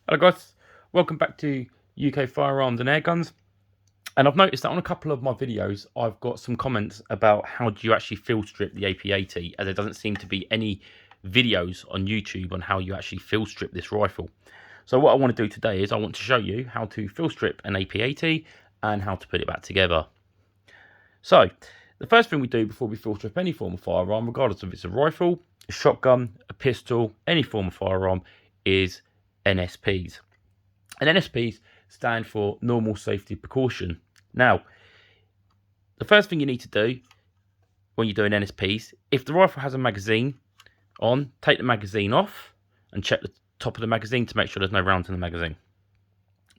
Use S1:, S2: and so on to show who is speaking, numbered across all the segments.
S1: Hello guys, welcome back to UK Firearms and Airguns. And I've noticed that on a couple of my videos I've got some comments about how do you actually field strip the Ap80, as there doesn't seem to be any videos on YouTube on how you actually field strip this rifle. So what I want to do today is I want to show you how to field strip an Ap80 and how to put it back together. So the first thing we do before we field strip any form of firearm, regardless if it's a rifle, a shotgun, a pistol, any form of firearm, is NSPs. And NSPs stand for normal safety precaution. Now, the first thing you need to do when you're doing NSPs, if the rifle has a magazine on, take the magazine off and check the top of the magazine to make sure there's no rounds in the magazine.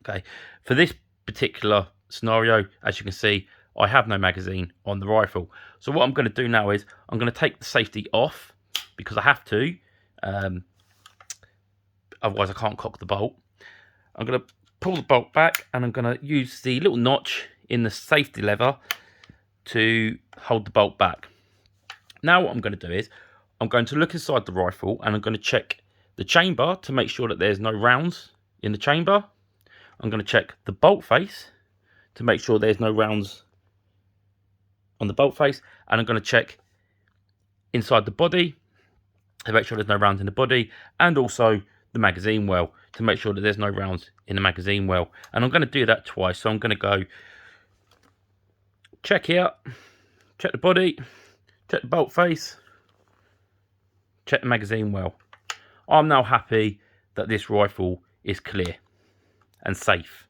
S1: Okay, for this particular scenario, as you can see, I have no magazine on the rifle. So what I'm going to do now is I'm going to take the safety off because I have to. Otherwise I can't cock the bolt. I'm going to pull the bolt back and I'm going to use the little notch in the safety lever to hold the bolt back. Now what I'm going to do is I'm going to look inside the rifle and I'm going to check the chamber to make sure that there's no rounds in the chamber. I'm going to check the bolt face to make sure there's no rounds on the bolt face, and I'm going to check inside the body to make sure there's no rounds in the body, and also the magazine well to make sure that there's no rounds in the magazine well. And I'm going to do that twice. So I'm going to go check here, check the body, check the bolt face, check the magazine well. I'm now happy that this rifle is clear and safe.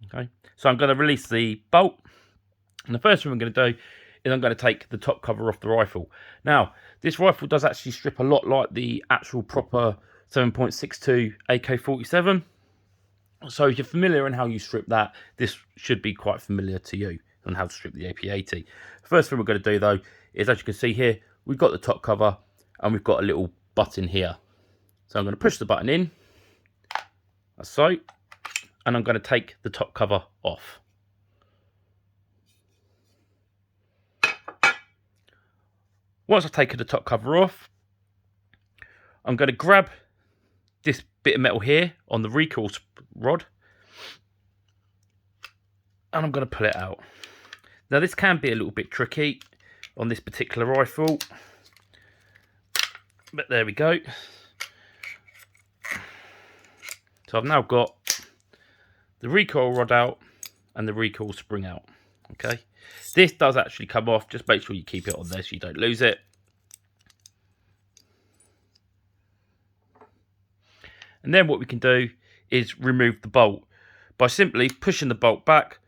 S1: Okay, so I'm going to release the bolt, and the first thing I'm going to do is I'm going to take the top cover off the rifle. Now, this rifle does actually strip a lot like the actual proper 7.62 AK-47. So if you're familiar in how you strip that, this should be quite familiar to you on how to strip the Ap80. First thing we're going to do though is, as you can see here, we've got the top cover and we've got a little button here. So I'm going to push the button in, like so, and I'm going to take the top cover off. Once I've taken the top cover off, I'm going to grab this bit of metal here on the recoil rod and I'm going to pull it out. Now this can be a little bit tricky on this particular rifle, but there we go. So I've now got the recoil rod out and the recoil spring out. Okay, this does actually come off. Just make sure you keep it on there so you don't lose it. And then what we can do is remove the bolt by simply pushing the bolt back.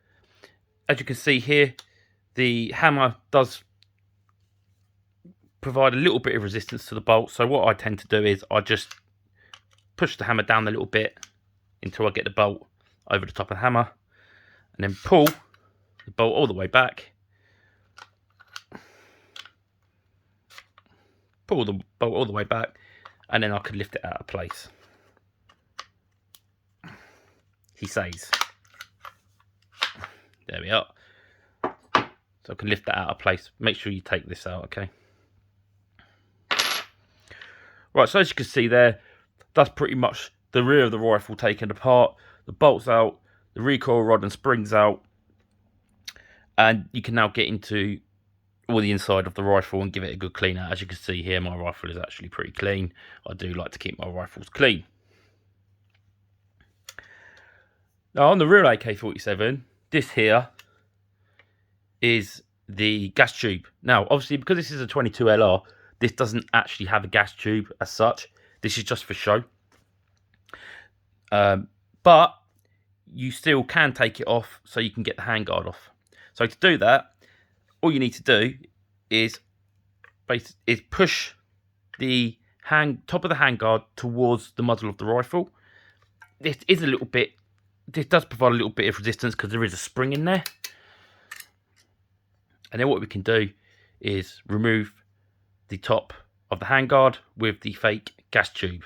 S1: As you can see here, the hammer does provide a little bit of resistance to the bolt. So what I tend to do is I just push the hammer down a little bit until I get the bolt over the top of the hammer, and then pull the bolt all the way back. Pull the bolt all the way back, and then I can lift it out of place. He says. There we are. So I can lift that out of place. Make sure you take this out, okay? Right, so as you can see there, that's pretty much the rear of the rifle taken apart. The bolt's out, the recoil rod and springs out, and you can now get into all the inside of the rifle and give it a good clean out. As you can see here, my rifle is actually pretty clean. I do like to keep my rifles clean. Now on the real AK-47, this here is the gas tube. Now obviously because this is a 22LR, this doesn't actually have a gas tube as such. This is just for show. But you still can take it off so you can get the handguard off. So to do that, all you need to do is push the top of the handguard towards the muzzle of the rifle. This does provide a little bit of resistance because there is a spring in there. And then what we can do is remove the top of the handguard with the fake gas tube.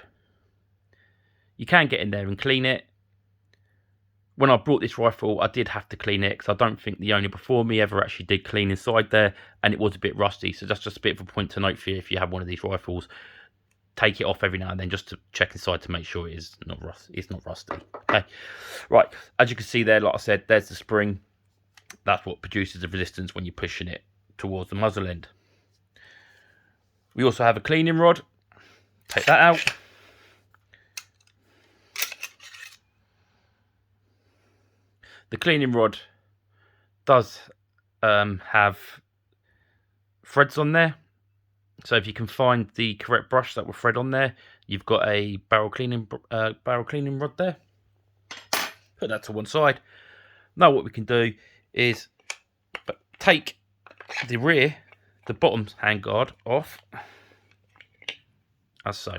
S1: You can get in there and clean it. When I brought this rifle, I did have to clean it because I don't think the owner before me ever actually did clean inside there, and it was a bit rusty. So that's just a bit of a point to note for you if you have one of these rifles. take it off every now and then just to check inside to make sure it's not rusty. Okay, right, as you can see there, like I said, there's the spring. That's what produces the resistance when you're pushing it towards the muzzle end. We also have a cleaning rod. Take that out. The cleaning rod does have threads on there. So if you can find the correct brush that will thread on there, you've got a barrel cleaning rod there. Put that to one side. Now what we can do is take the bottom handguard off, as so.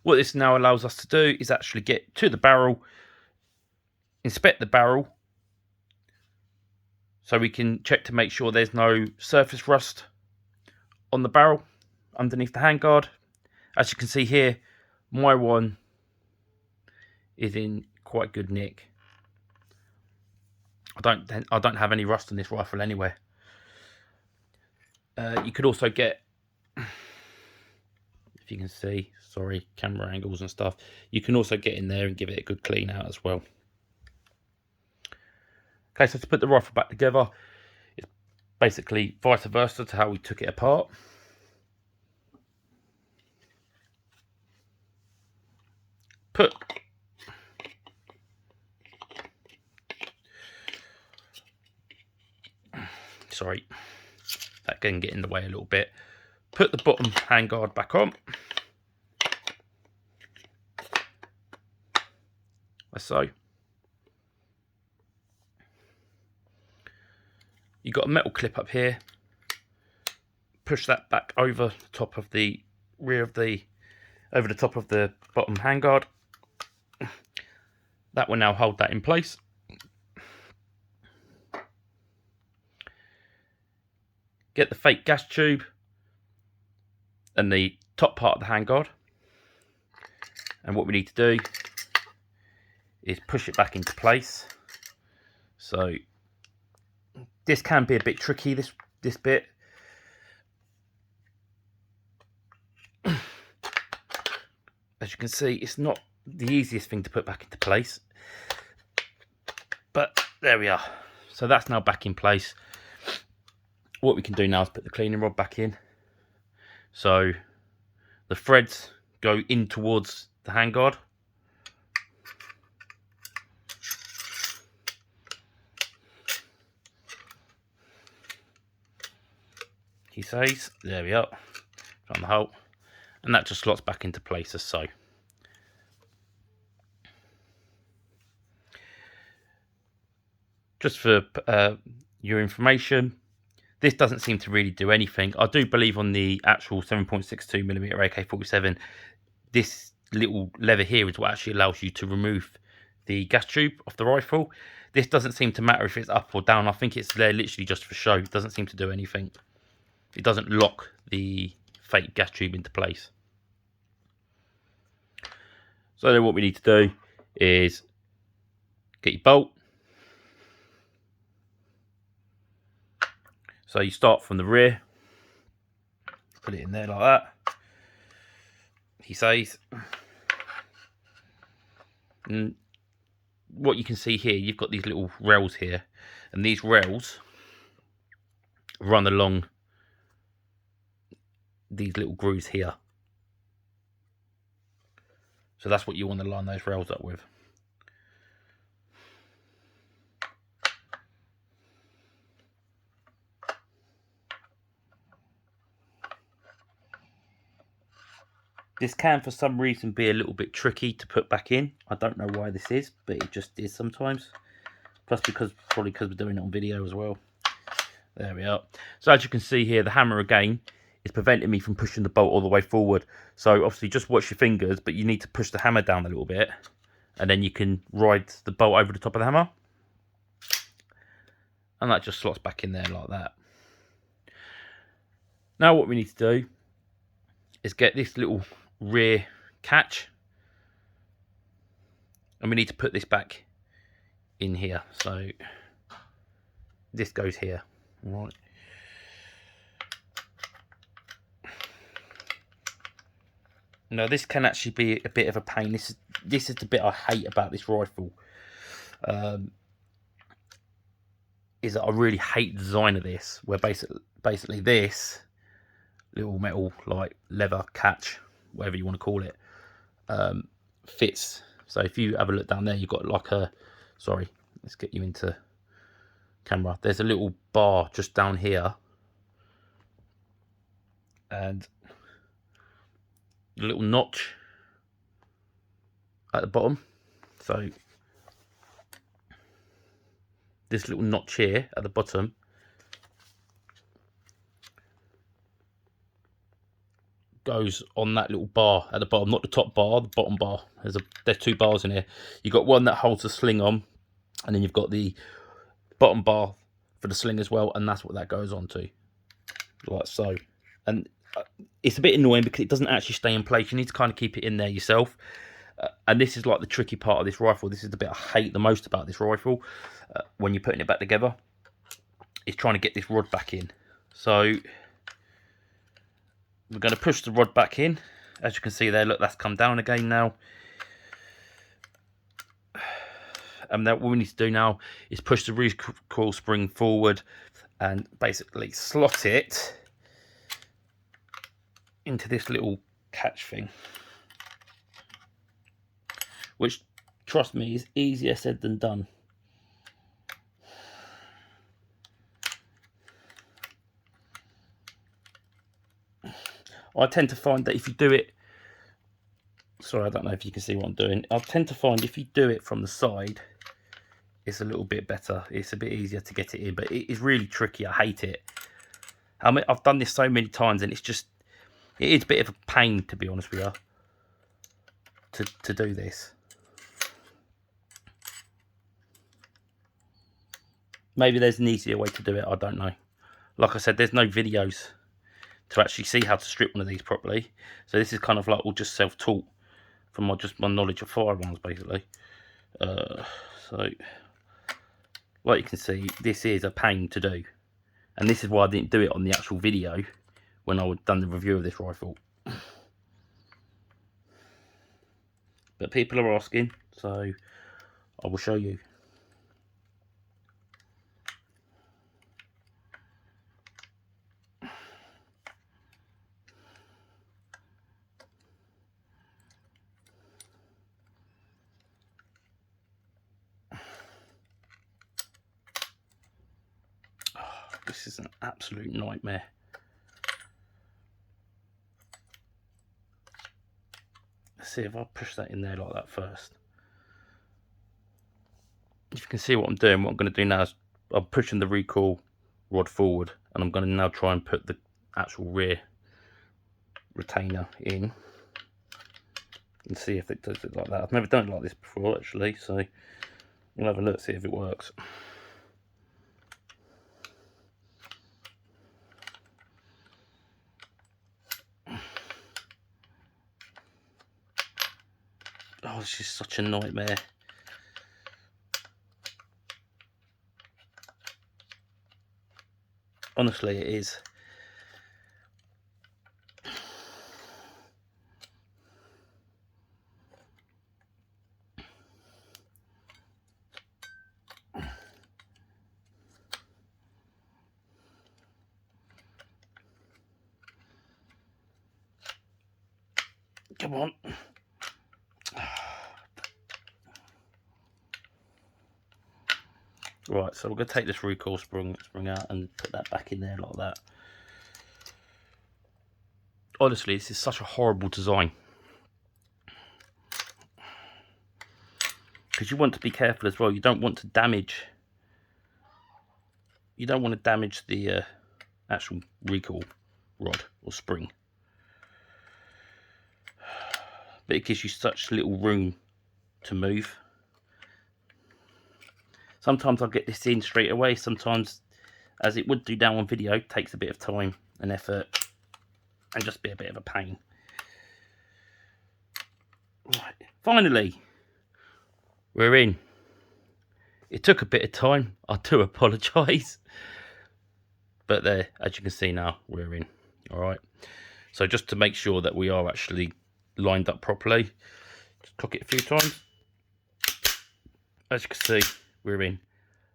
S1: What this now allows us to do is actually get to the barrel, inspect the barrel, so we can check to make sure there's no surface rust on the barrel underneath the handguard. As you can see here, my one is in quite good nick. I don't have any rust on this rifle anywhere. You could also get, if you can see, sorry, camera angles and stuff, you can also get in there and give it a good clean out as well. Okay, so to put the rifle back together, it's basically vice versa to how we took it apart. Sorry, that can get in the way a little bit. Put the bottom handguard back on. Like so. You've got a metal clip up here. Push that back over the top of the over the top of the bottom handguard. That will now hold that in place. Get the fake gas tube and the top part of the handguard. And what we need to do is push it back into place. So this can be a bit tricky, this bit. As you can see, it's not the easiest thing to put back into place. But there we are. So that's now back in place. What we can do now is put the cleaning rod back in. So the threads go in towards the handguard. He says, there we are, from the hole, and that just slots back into place as so. Just for your information, this doesn't seem to really do anything. I do believe on the actual 7.62mm AK-47, this little lever here is what actually allows you to remove the gas tube off the rifle. This doesn't seem to matter if it's up or down. I think it's there literally just for show. It doesn't seem to do anything. It doesn't lock the fake gas tube into place. So then what we need to do is get your bolt. So you start from the rear, put it in there like that, he says. And what you can see here, you've got these little rails here, and these rails run along these little grooves here. So that's what you want to line those rails up with. This can for some reason be a little bit tricky to put back in. I don't know why this is, but it just is sometimes. Plus probably because we're doing it on video as well. There we are. So as you can see here, the hammer again is preventing me from pushing the bolt all the way forward. So obviously just watch your fingers, but you need to push the hammer down a little bit, and then you can ride the bolt over the top of the hammer. And that just slots back in there like that. Now what we need to do is get this little rear catch, and we need to put this back in here. So this goes here. All right. Now this can actually be a bit of a pain. This is the bit I hate about this rifle. Is that I really hate the design of this, where basically this little metal like leather catch, whatever you want to call it, fits. So if you have a look down there, you've got like a, sorry, let's get you into camera. There's a little bar just down here, and a little notch at the bottom. So this little notch here at the bottom goes on that little bar at the bottom, not the top bar, the bottom bar. There's two bars in here. You've got one that holds the sling on, and then you've got the bottom bar for the sling as well, and that's what that goes onto, like so. And it's a bit annoying because it doesn't actually stay in place. You need to kind of keep it in there yourself. And this is like the tricky part of this rifle. This is the bit I hate the most about this rifle when you're putting it back together. It's trying to get this rod back in. So we're going to push the rod back in. As you can see there, look, that's come down again now. And then what we need to do now is push the recoil spring forward and basically slot it into this little catch thing, which, trust me, is easier said than done. I tend to find that if you do it, sorry, I don't know if you can see what I'm doing. I tend to find if you do it from the side, it's a little bit better. It's a bit easier to get it in, but it is really tricky. I hate it. I mean, I've done this so many times, and it is a bit of a pain, to be honest with you, to do this. Maybe there's an easier way to do it, I don't know. Like I said, there's no videos to actually see how to strip one of these properly. So this is kind of like all just self-taught from my knowledge of firearms, basically. So, like you can see, this is a pain to do. And this is why I didn't do it on the actual video when I done the review of this rifle. But people are asking, so I will show you. This is an absolute nightmare. Let's see if I push that in there like that first. If you can see what I'm doing, what I'm going to do now is I'm pushing the recoil rod forward, and I'm going to now try and put the actual rear retainer in and see if it does it like that. I've never done it like this before, actually, so we'll have a look, see if it works. Oh, this is such a nightmare. Honestly, it is. Come on. Right, so we're going to take this recoil spring out and put that back in there like that. Honestly, this is such a horrible design. Because you want to be careful as well. You don't want to damage. You don't want to damage the actual recoil rod or spring. But it gives you such little room to move. Sometimes I'll get this in straight away. Sometimes, as it would do down on video, takes a bit of time and effort and just be a bit of a pain. Right, finally, we're in. It took a bit of time. I do apologise. But there, as you can see now, we're in. All right. So just to make sure that we are actually lined up properly. Just cock it a few times. As you can see, we're in.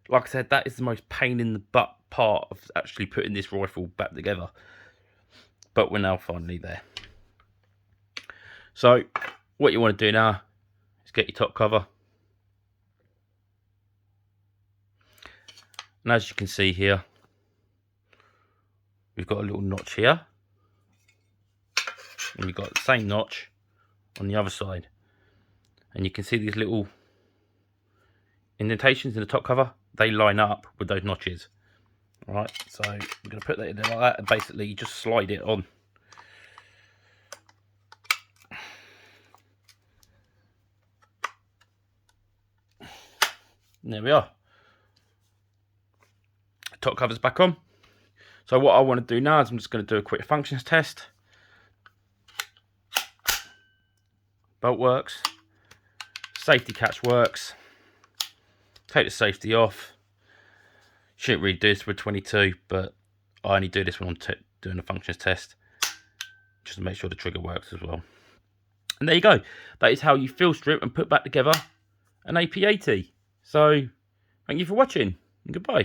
S1: Like I said, that is the most pain in the butt part of actually putting this rifle back together. But we're now finally there. So what you want to do now is get your top cover. And as you can see here, we've got a little notch here. And we've got the same notch on the other side. And you can see these little indentations in the top cover. They line up with those notches. Alright, so we're going to put that in there like that, and basically you just slide it on. And there we are. Top cover's back on. So what I want to do now is I'm just going to do a quick functions test. Bolt works. Safety catch works. Take the safety off. Shouldn't really do this with 22, but I only do this when I'm doing a functions test, just to make sure the trigger works as well. And there you go. That is how you field strip and put back together an AP80. So thank you for watching, and goodbye.